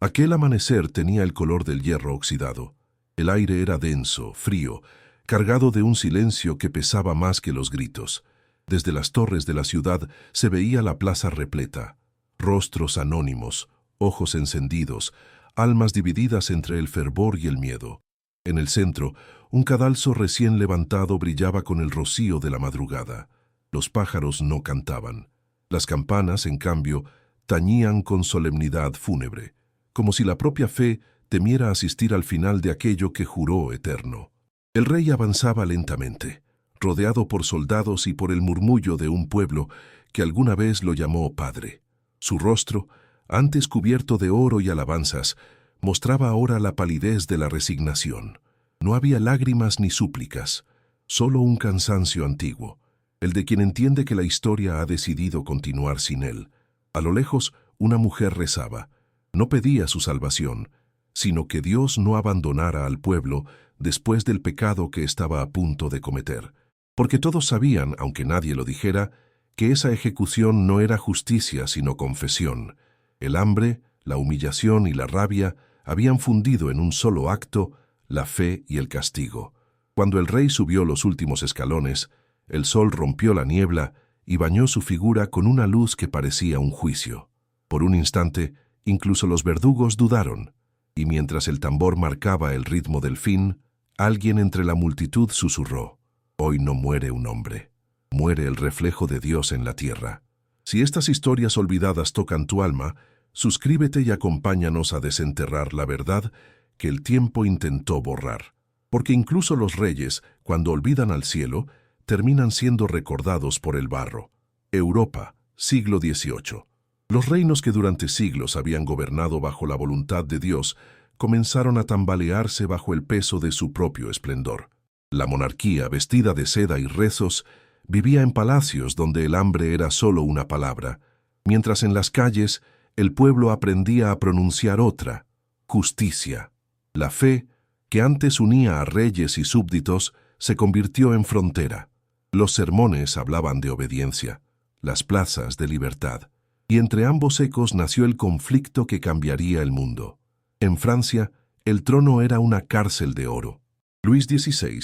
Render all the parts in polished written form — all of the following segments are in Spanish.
Aquel amanecer tenía el color del hierro oxidado. El aire era denso, frío, cargado de un silencio que pesaba más que los gritos. Desde las torres de la ciudad se veía la plaza repleta. Rostros anónimos, ojos encendidos, almas divididas entre el fervor y el miedo. En el centro, un cadalso recién levantado brillaba con el rocío de la madrugada. Los pájaros no cantaban. Las campanas, en cambio, tañían con solemnidad fúnebre, como si la propia fe temiera asistir al final de aquello que juró eterno. El rey avanzaba lentamente, rodeado por soldados y por el murmullo de un pueblo que alguna vez lo llamó padre. Su rostro, antes cubierto de oro y alabanzas, mostraba ahora la palidez de la resignación. No había lágrimas ni súplicas, solo un cansancio antiguo, el de quien entiende que la historia ha decidido continuar sin él. A lo lejos, una mujer rezaba. No pedía su salvación, sino que Dios no abandonara al pueblo después del pecado que estaba a punto de cometer. Porque todos sabían, aunque nadie lo dijera, que esa ejecución no era justicia sino confesión. El hambre, la humillación y la rabia habían fundido en un solo acto la fe y el castigo. Cuando el rey subió los últimos escalones, el sol rompió la niebla y bañó su figura con una luz que parecía un juicio. Por un instante, incluso los verdugos dudaron, y mientras el tambor marcaba el ritmo del fin, alguien entre la multitud susurró: «Hoy no muere un hombre, muere el reflejo de Dios en la tierra». Si estas historias olvidadas tocan tu alma, suscríbete y acompáñanos a desenterrar la verdad que el tiempo intentó borrar. Porque incluso los reyes, cuando olvidan al cielo, terminan siendo recordados por el barro. Europa, siglo XVIII. Los reinos que durante siglos habían gobernado bajo la voluntad de Dios comenzaron a tambalearse bajo el peso de su propio esplendor. La monarquía, vestida de seda y rezos, vivía en palacios donde el hambre era solo una palabra, mientras en las calles el pueblo aprendía a pronunciar otra: justicia. La fe, que antes unía a reyes y súbditos, se convirtió en frontera. Los sermones hablaban de obediencia, las plazas de libertad, y entre ambos ecos nació el conflicto que cambiaría el mundo. En Francia, el trono era una cárcel de oro. Luis XVI,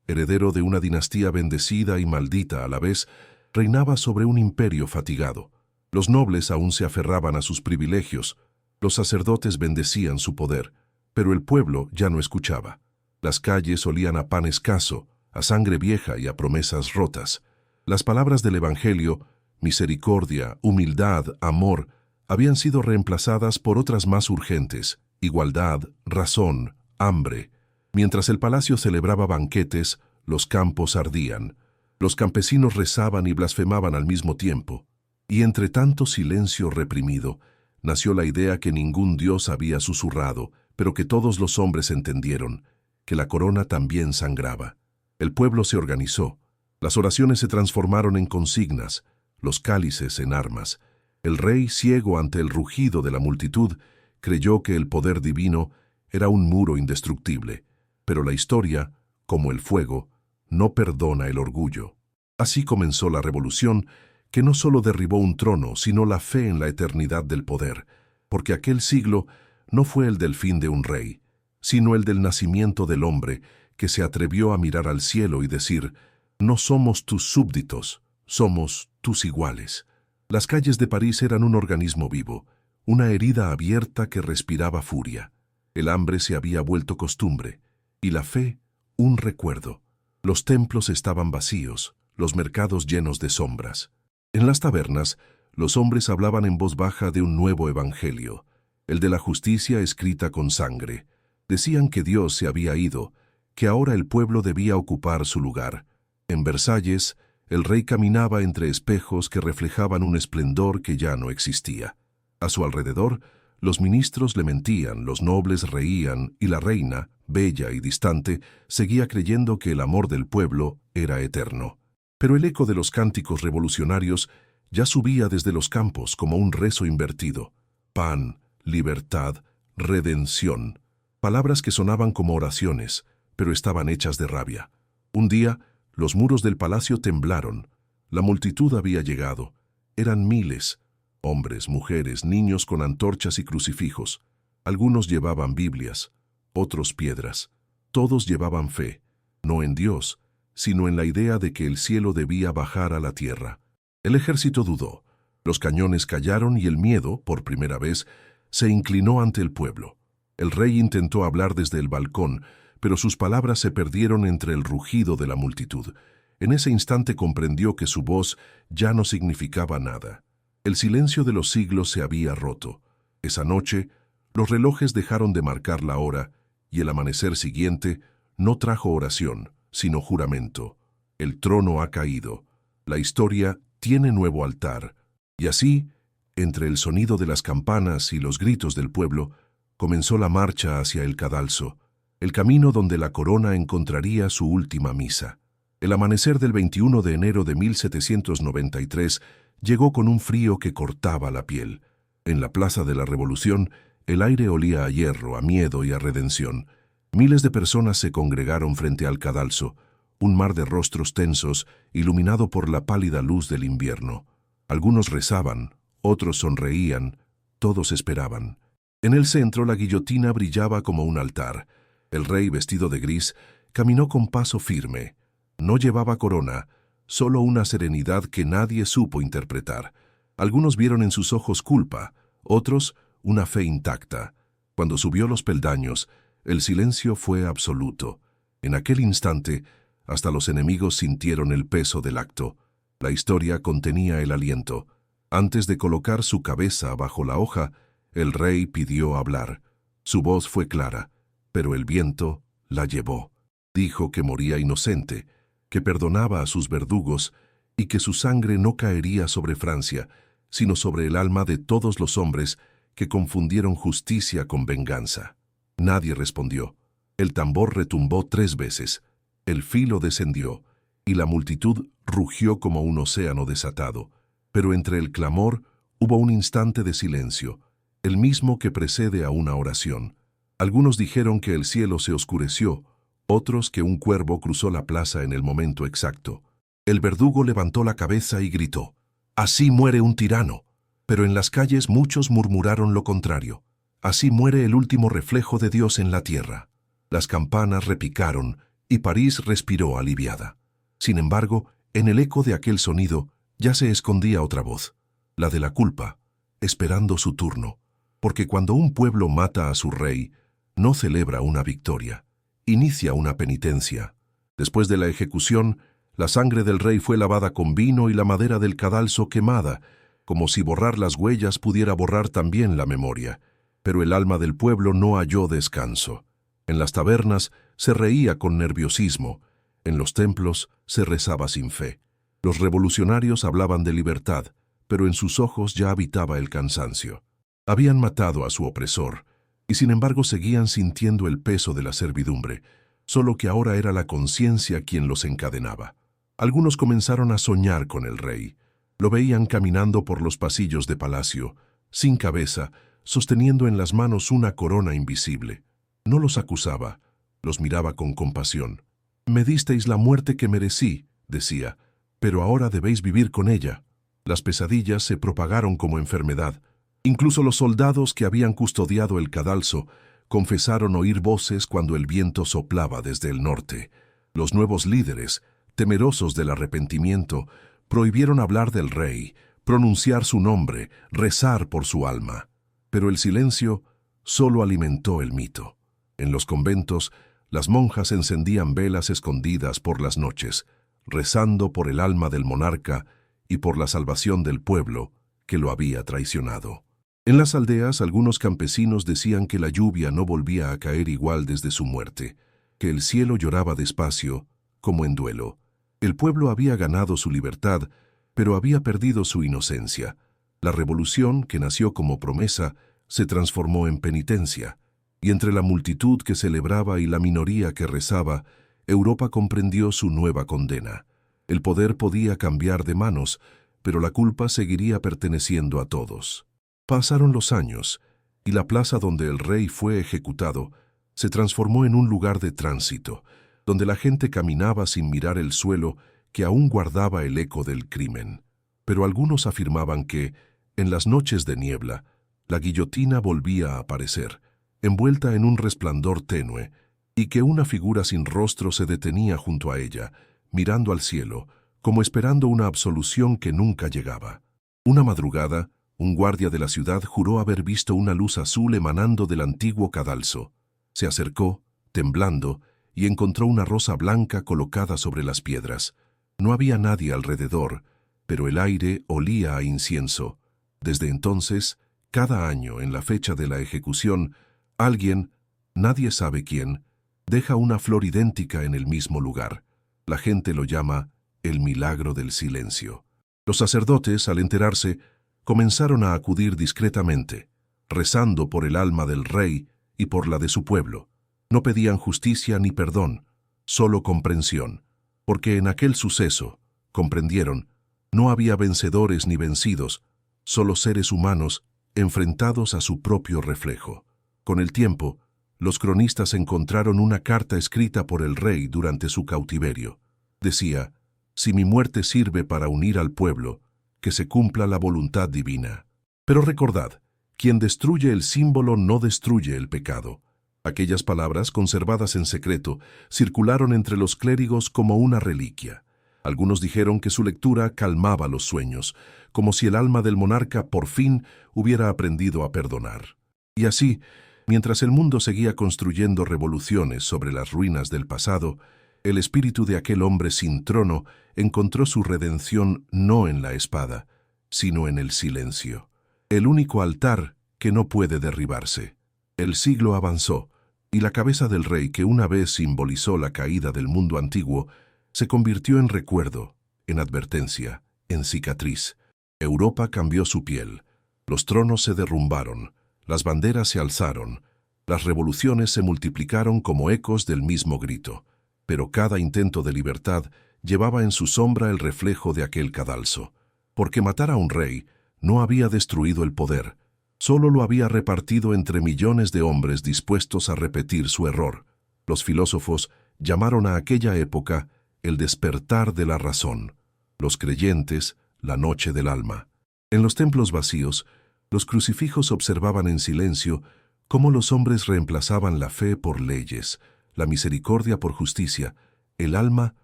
heredero de una dinastía bendecida y maldita a la vez, reinaba sobre un imperio fatigado. Los nobles aún se aferraban a sus privilegios, los sacerdotes bendecían su poder, pero el pueblo ya no escuchaba. Las calles olían a pan escaso, a sangre vieja y a promesas rotas. Las palabras del Evangelio, misericordia, humildad, amor, habían sido reemplazadas por otras más urgentes: igualdad, razón, hambre. Mientras el palacio celebraba banquetes, los campos ardían. Los campesinos rezaban y blasfemaban al mismo tiempo. Y entre tanto silencio reprimido, nació la idea que ningún dios había susurrado, pero que todos los hombres entendieron: que la corona también sangraba. El pueblo se organizó. Las oraciones se transformaron en consignas, los cálices en armas. El rey, ciego ante el rugido de la multitud, creyó que el poder divino era un muro indestructible. Pero la historia, como el fuego, no perdona el orgullo. Así comenzó la revolución, que no solo derribó un trono, sino la fe en la eternidad del poder, porque aquel siglo no fue el del fin de un rey, sino el del nacimiento del hombre, que se atrevió a mirar al cielo y decir: «No somos tus súbditos, somos tus iguales». Las calles de París eran un organismo vivo, una herida abierta que respiraba furia. El hambre se había vuelto costumbre, y la fe un recuerdo. Los templos estaban vacíos, los mercados llenos de sombras. En las tabernas, los hombres hablaban en voz baja de un nuevo evangelio, el de la justicia escrita con sangre. Decían que Dios se había ido, que ahora el pueblo debía ocupar su lugar. En Versalles, el rey caminaba entre espejos que reflejaban un esplendor que ya no existía. A su alrededor, los ministros le mentían, los nobles reían, y la reina, bella y distante, seguía creyendo que el amor del pueblo era eterno. Pero el eco de los cánticos revolucionarios ya subía desde los campos como un rezo invertido. Pan, libertad, redención. Palabras que sonaban como oraciones, pero estaban hechas de rabia. Un día, los muros del palacio temblaron. La multitud había llegado. Eran miles, hombres, mujeres, niños con antorchas y crucifijos. Algunos llevaban Biblias, otros piedras. Todos llevaban fe, no en Dios, sino en la idea de que el cielo debía bajar a la tierra. El ejército dudó. Los cañones callaron y el miedo, por primera vez, se inclinó ante el pueblo. El rey intentó hablar desde el balcón, pero sus palabras se perdieron entre el rugido de la multitud. En ese instante comprendió que su voz ya no significaba nada. El silencio de los siglos se había roto. Esa noche, los relojes dejaron de marcar la hora y el amanecer siguiente no trajo oración, sino juramento. El trono ha caído. La historia tiene nuevo altar. Y así, entre el sonido de las campanas y los gritos del pueblo, comenzó la marcha hacia el cadalso, el camino donde la corona encontraría su última misa. El amanecer del 21 de enero de 1793 llegó con un frío que cortaba la piel. En la Plaza de la Revolución, el aire olía a hierro, a miedo y a redención. Miles de personas se congregaron frente al cadalso, un mar de rostros tensos, iluminado por la pálida luz del invierno. Algunos rezaban, otros sonreían, todos esperaban. En el centro la guillotina brillaba como un altar. El rey, vestido de gris, caminó con paso firme. No llevaba corona, solo una serenidad que nadie supo interpretar. Algunos vieron en sus ojos culpa, otros una fe intacta. Cuando subió los peldaños, el silencio fue absoluto. En aquel instante, hasta los enemigos sintieron el peso del acto. La historia contenía el aliento. Antes de colocar su cabeza bajo la hoja, el rey pidió hablar. Su voz fue clara, pero el viento la llevó. Dijo que moría inocente, que perdonaba a sus verdugos y que su sangre no caería sobre Francia, sino sobre el alma de todos los hombres que confundieron justicia con venganza. Nadie respondió. El tambor retumbó 3 veces. El filo descendió, y la multitud rugió como un océano desatado. Pero entre el clamor hubo un instante de silencio, el mismo que precede a una oración. Algunos dijeron que el cielo se oscureció, otros que un cuervo cruzó la plaza en el momento exacto. El verdugo levantó la cabeza y gritó: «Así muere un tirano». Pero en las calles muchos murmuraron lo contrario. Así muere el último reflejo de Dios en la tierra. Las campanas repicaron y París respiró aliviada. Sin embargo, en el eco de aquel sonido ya se escondía otra voz, la de la culpa, esperando su turno. Porque cuando un pueblo mata a su rey, no celebra una victoria, inicia una penitencia. Después de la ejecución, la sangre del rey fue lavada con vino y la madera del cadalso quemada, como si borrar las huellas pudiera borrar también la memoria. Pero el alma del pueblo no halló descanso. En las tabernas se reía con nerviosismo, en los templos se rezaba sin fe. Los revolucionarios hablaban de libertad, pero en sus ojos ya habitaba el cansancio. Habían matado a su opresor, y sin embargo seguían sintiendo el peso de la servidumbre, solo que ahora era la conciencia quien los encadenaba. Algunos comenzaron a soñar con el rey. Lo veían caminando por los pasillos de palacio, sin cabeza, sosteniendo en las manos una corona invisible. No los acusaba, los miraba con compasión. «Me disteis la muerte que merecí», decía, «pero ahora debéis vivir con ella». Las pesadillas se propagaron como enfermedad. Incluso los soldados que habían custodiado el cadalso confesaron oír voces cuando el viento soplaba desde el norte. Los nuevos líderes, temerosos del arrepentimiento, prohibieron hablar del rey, pronunciar su nombre, rezar por su alma. Pero el silencio solo alimentó el mito. En los conventos, las monjas encendían velas escondidas por las noches, rezando por el alma del monarca y por la salvación del pueblo que lo había traicionado. En las aldeas, algunos campesinos decían que la lluvia no volvía a caer igual desde su muerte, que el cielo lloraba despacio, como en duelo. El pueblo había ganado su libertad, pero había perdido su inocencia. La revolución, que nació como promesa, se transformó en penitencia, y entre la multitud que celebraba y la minoría que rezaba, Europa comprendió su nueva condena. El poder podía cambiar de manos, pero la culpa seguiría perteneciendo a todos. Pasaron los años, y la plaza donde el rey fue ejecutado se transformó en un lugar de tránsito, donde la gente caminaba sin mirar el suelo que aún guardaba el eco del crimen. Pero algunos afirmaban que, en las noches de niebla, la guillotina volvía a aparecer, envuelta en un resplandor tenue, y que una figura sin rostro se detenía junto a ella, mirando al cielo, como esperando una absolución que nunca llegaba. Una madrugada, un guardia de la ciudad juró haber visto una luz azul emanando del antiguo cadalso. Se acercó, temblando, y encontró una rosa blanca colocada sobre las piedras. No había nadie alrededor, pero el aire olía a incienso. Desde entonces, cada año, en la fecha de la ejecución, alguien, nadie sabe quién, deja una flor idéntica en el mismo lugar. La gente lo llama el milagro del silencio. Los sacerdotes, al enterarse, comenzaron a acudir discretamente, rezando por el alma del rey y por la de su pueblo. No pedían justicia ni perdón, solo comprensión, porque en aquel suceso, comprendieron, no había vencedores ni vencidos, solo seres humanos enfrentados a su propio reflejo. Con el tiempo, los cronistas encontraron una carta escrita por el rey durante su cautiverio. Decía: «Si mi muerte sirve para unir al pueblo, que se cumpla la voluntad divina». Pero recordad, quien destruye el símbolo no destruye el pecado. Aquellas palabras, conservadas en secreto, circularon entre los clérigos como una reliquia. Algunos dijeron que su lectura calmaba los sueños, como si el alma del monarca por fin hubiera aprendido a perdonar. Y así, mientras el mundo seguía construyendo revoluciones sobre las ruinas del pasado, el espíritu de aquel hombre sin trono encontró su redención no en la espada, sino en el silencio. El único altar que no puede derribarse. El siglo avanzó, y la cabeza del rey, que una vez simbolizó la caída del mundo antiguo, se convirtió en recuerdo, en advertencia, en cicatriz. Europa cambió su piel. Los tronos se derrumbaron, las banderas se alzaron, las revoluciones se multiplicaron como ecos del mismo grito. Pero cada intento de libertad llevaba en su sombra el reflejo de aquel cadalso. Porque matar a un rey no había destruido el poder, solo lo había repartido entre millones de hombres dispuestos a repetir su error. Los filósofos llamaron a aquella época el despertar de la razón, los creyentes la noche del alma. En los templos vacíos, los crucifijos observaban en silencio cómo los hombres reemplazaban la fe por leyes, la misericordia por justicia, el alma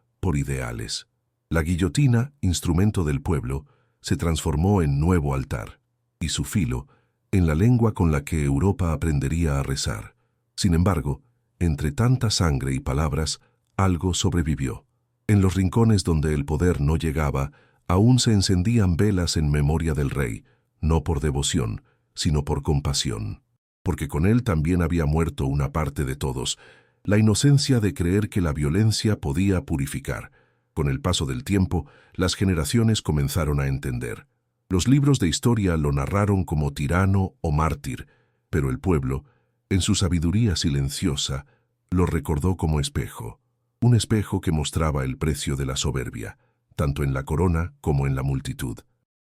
por ideales. La guillotina, instrumento del pueblo, se transformó en nuevo altar, y su filo, en la lengua con la que Europa aprendería a rezar. Sin embargo, entre tanta sangre y palabras, algo sobrevivió. En los rincones donde el poder no llegaba, aún se encendían velas en memoria del rey, no por devoción, sino por compasión. Porque con él también había muerto una parte de todos, la inocencia de creer que la violencia podía purificar. Con el paso del tiempo, las generaciones comenzaron a entender. Los libros de historia lo narraron como tirano o mártir, pero el pueblo, en su sabiduría silenciosa, lo recordó como espejo. Un espejo que mostraba el precio de la soberbia, tanto en la corona como en la multitud.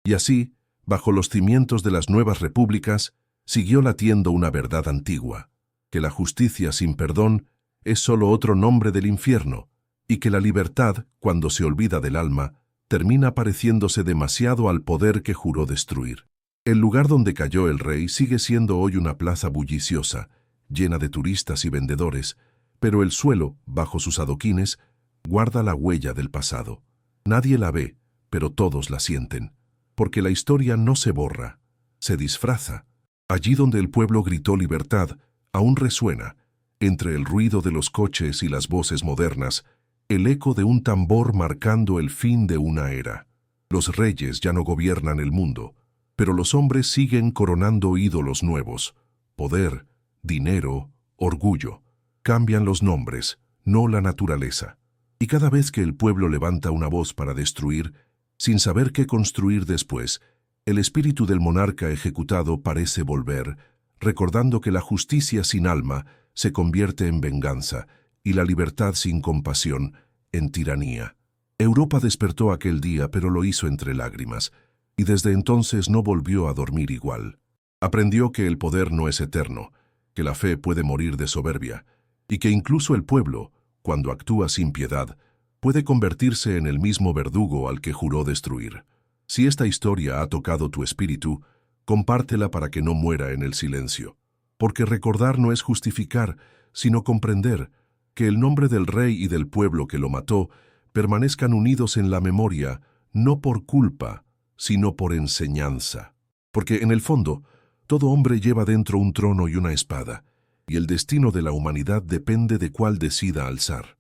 Y así, bajo los cimientos de las nuevas repúblicas, siguió latiendo una verdad antigua, que la justicia sin perdón es solo otro nombre del infierno, y que la libertad, cuando se olvida del alma, termina pareciéndose demasiado al poder que juró destruir. El lugar donde cayó el rey sigue siendo hoy una plaza bulliciosa, llena de turistas y vendedores, pero el suelo, bajo sus adoquines, guarda la huella del pasado. Nadie la ve, pero todos la sienten, porque la historia no se borra, se disfraza. Allí donde el pueblo gritó libertad, aún resuena, entre el ruido de los coches y las voces modernas, el eco de un tambor marcando el fin de una era. Los reyes ya no gobiernan el mundo, pero los hombres siguen coronando ídolos nuevos. Poder, dinero, orgullo. Cambian los nombres, no la naturaleza. Y cada vez que el pueblo levanta una voz para destruir, sin saber qué construir después, el espíritu del monarca ejecutado parece volver, recordando que la justicia sin alma se convierte en venganza y la libertad sin compasión en tiranía. Europa despertó aquel día, pero lo hizo entre lágrimas, y desde entonces no volvió a dormir igual. Aprendió que el poder no es eterno, que la fe puede morir de soberbia, y que incluso el pueblo, cuando actúa sin piedad, puede convertirse en el mismo verdugo al que juró destruir. Si esta historia ha tocado tu espíritu, compártela para que no muera en el silencio. porque recordar no es justificar, sino comprender que el nombre del rey y del pueblo que lo mató permanezcan unidos en la memoria, no por culpa, sino por enseñanza. Porque en el fondo, todo hombre lleva dentro un trono y una espada, y el destino de la humanidad depende de cuál decida alzar.